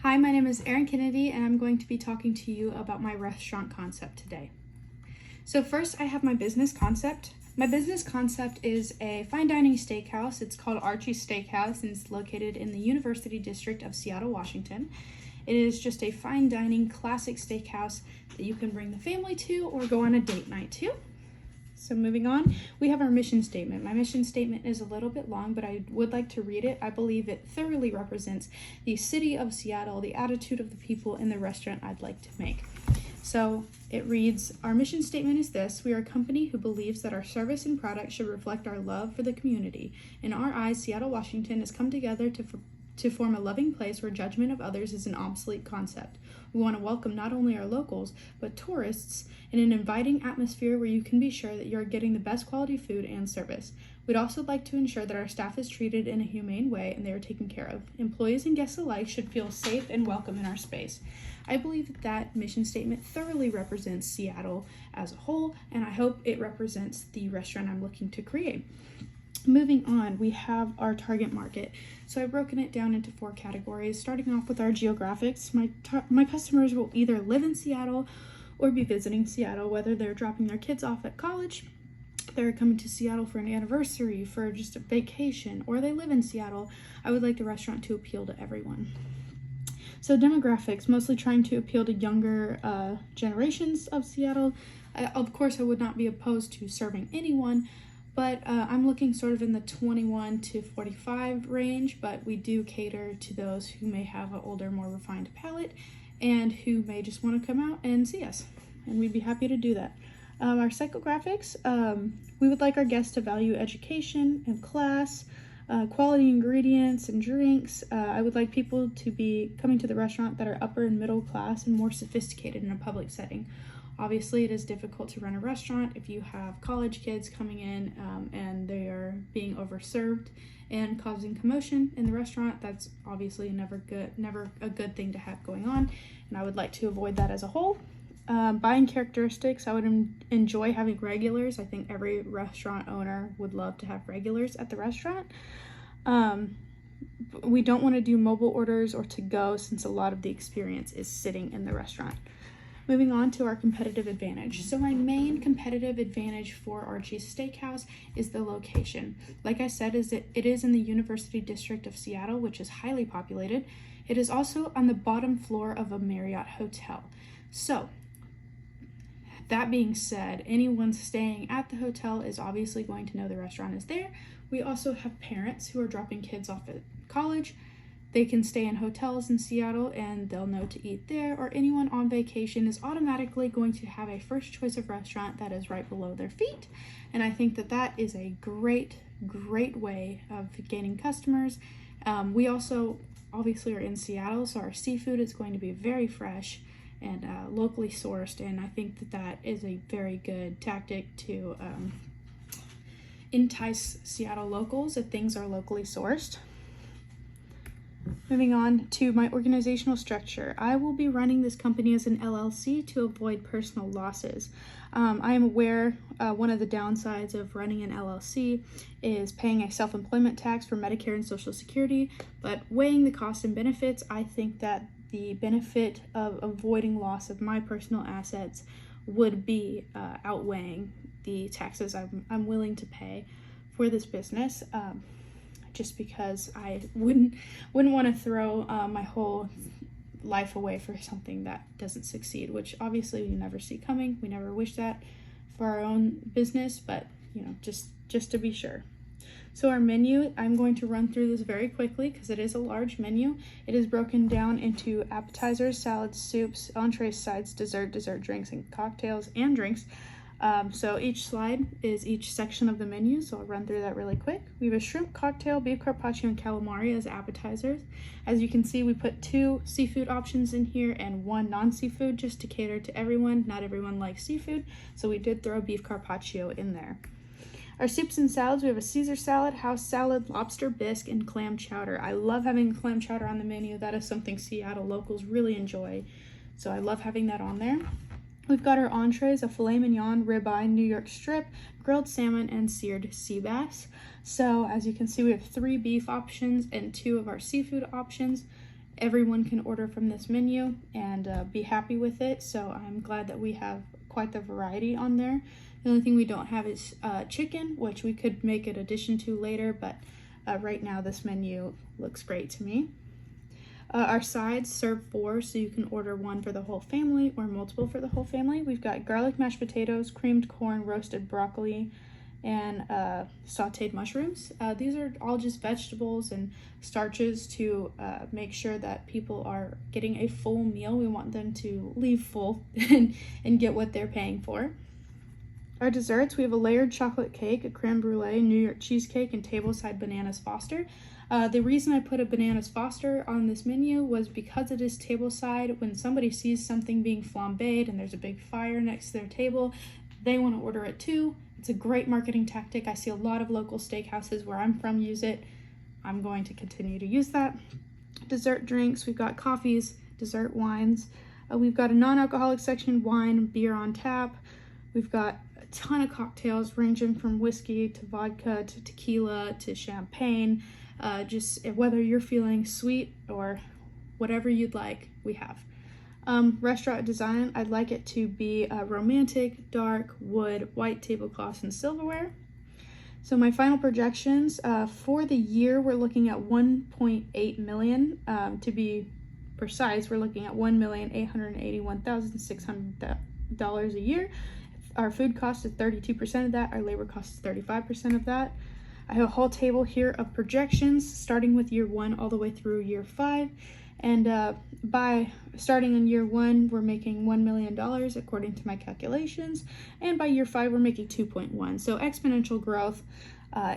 Hi, my name is Erin Kennedy, and I'm going to be talking to you about my restaurant concept today. So first, I have my business concept. My business concept is a fine dining steakhouse. It's called RHIM Steakhouse, and it's located in the University District of Seattle, Washington. It is just a fine dining classic steakhouse that you can bring the family to or go on a date night to. So moving on, we have our mission statement. My mission statement is a little bit long, but I would like to read it. I believe it thoroughly represents the city of Seattle, the attitude of the people in the restaurant I'd like to make. So it reads, our mission statement is this: we are a company who believes that our service and product should reflect our love for the community. In our eyes, Seattle, Washington has come together to form a loving place where judgment of others is an obsolete concept. We want to welcome not only our locals, but tourists in an inviting atmosphere where you can be sure that you are getting the best quality food and service. We'd also like to ensure that our staff is treated in a humane way and they are taken care of. Employees and guests alike should feel safe and welcome in our space. I believe that mission statement thoroughly represents Seattle as a whole, and I hope it represents the restaurant I'm looking to create. Moving on, we have our target market. So I've broken it down into 4 categories, starting off with our geographics. My customers will either live in Seattle or be visiting Seattle, whether they're dropping their kids off at college, they're coming to Seattle for an anniversary, for just a vacation, or they live in Seattle. I would like the restaurant to appeal to everyone. So demographics, mostly trying to appeal to younger generations of Seattle. Of course, I would not be opposed to serving anyone, but I'm looking sort of in the 21 to 45 range, but we do cater to those who may have an older, more refined palate and who may just want to come out and see us, and we'd be happy to do that. Our psychographics, we would like our guests to value education and class, quality ingredients and drinks. I would like people to be coming to the restaurant that are upper and middle class and more sophisticated in a public setting. Obviously, it is difficult to run a restaurant if you have college kids coming in and they are being overserved and causing commotion in the restaurant. That's obviously never a good thing to have going on, and I would like to avoid that as a whole. Buying characteristics, I would enjoy having regulars. I think every restaurant owner would love to have regulars at the restaurant. We don't want to do mobile orders or to go, since a lot of the experience is sitting in the restaurant. Moving on to our competitive advantage. So my main competitive advantage for RHIM Steakhouse is the location. Like I said, it is in the University District of Seattle, which is highly populated. It is also on the bottom floor of a Marriott hotel. So that being said, anyone staying at the hotel is obviously going to know the restaurant is there. We also have parents who are dropping kids off at college. They can stay in hotels in Seattle and they'll know to eat there, or anyone on vacation is automatically going to have a first choice of restaurant that is right below their feet. And I think that that is a great way of gaining customers. We also obviously are in Seattle, so our seafood is going to be very fresh and locally sourced, and I think that that is a very good tactic to entice Seattle locals if things are locally sourced. Moving on to my organizational structure. I will be running this company as an LLC to avoid personal losses. I am aware one of the downsides of running an LLC is paying a self-employment tax for Medicare and Social Security, but weighing the costs and benefits, I think that the benefit of avoiding loss of my personal assets would be outweighing the taxes I'm willing to pay for this business. Just because I wouldn't want to throw my whole life away for something that doesn't succeed, which obviously we never see coming. We never wish that for our own business, but just to be sure. So our menu, I'm going to run through this very quickly because it is a large menu. It is broken down into appetizers, salads, soups, entrees, sides, dessert drinks, and cocktails and drinks. So each slide is each section of the menu, so I'll run through that really quick. We have a shrimp cocktail, beef carpaccio, and calamari as appetizers. As you can see, we put 2 seafood options in here and 1 non-seafood just to cater to everyone. Not everyone likes seafood, so we did throw beef carpaccio in there. Our soups and salads, we have a Caesar salad, house salad, lobster bisque, and clam chowder. I love having clam chowder on the menu. That is something Seattle locals really enjoy, so I love having that on there. We've got our entrees, a filet mignon, ribeye, New York strip, grilled salmon, and seared sea bass. So as you can see, we have 3 beef options and 2 of our seafood options. everyone can order from this menu and be happy with it. So I'm glad that we have quite the variety on there. The only thing we don't have is chicken, which we could make an addition to later, but right now this menu looks great to me. Our sides serve 4, so you can order one for the whole family or multiple for the whole family. We've got garlic mashed potatoes, creamed corn, roasted broccoli, and sauteed mushrooms. These are all just vegetables and starches to make sure that people are getting a full meal. We want them to leave full and get what they're paying for. Our desserts, we have a layered chocolate cake, a creme brulee, New York cheesecake, and tableside bananas Foster. The reason I put a bananas Foster on this menu was because it is tableside. When somebody sees something being flambéed and there's a big fire next to their table, they want to order it too. It's a great marketing tactic. I see a lot of local steakhouses where I'm from use it. I'm going to continue to use that. Dessert drinks, we've got coffees, dessert wines. We've got a non-alcoholic section, wine, beer on tap. We've got a ton of cocktails ranging from whiskey to vodka to tequila to champagne. Just whether you're feeling sweet or whatever you'd like, we have. Restaurant design, I'd like it to be romantic, dark, wood, white tablecloths, and silverware. So my final projections, for the year, we're looking at 1.8 million. To be precise, we're looking at $1,881,600 a year. Our food cost is 32% of that. Our labor cost is 35% of that. I have a whole table here of projections starting with year 1 all the way through year 5. And by starting in year 1, we're making $1 million according to my calculations. And by year 5, we're making 2.1. So exponential growth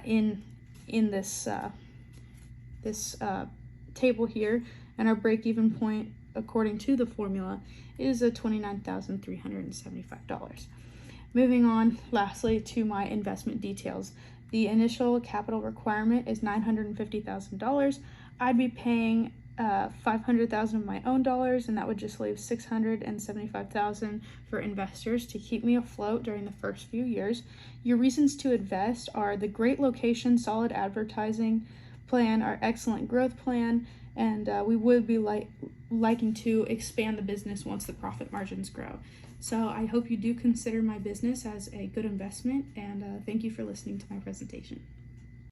in this table here. And our break-even point, according to the formula, is $29,375. Moving on, lastly, to my investment details. The initial capital requirement is $950,000. I'd be paying $500,000 of my own dollars, and that would just leave $675,000 for investors to keep me afloat during the first few years. Your reasons to invest are the great location, solid advertising plan, our excellent growth plan, and we would be liking to expand the business once the profit margins grow. So I hope you do consider my business as a good investment, and thank you for listening to my presentation.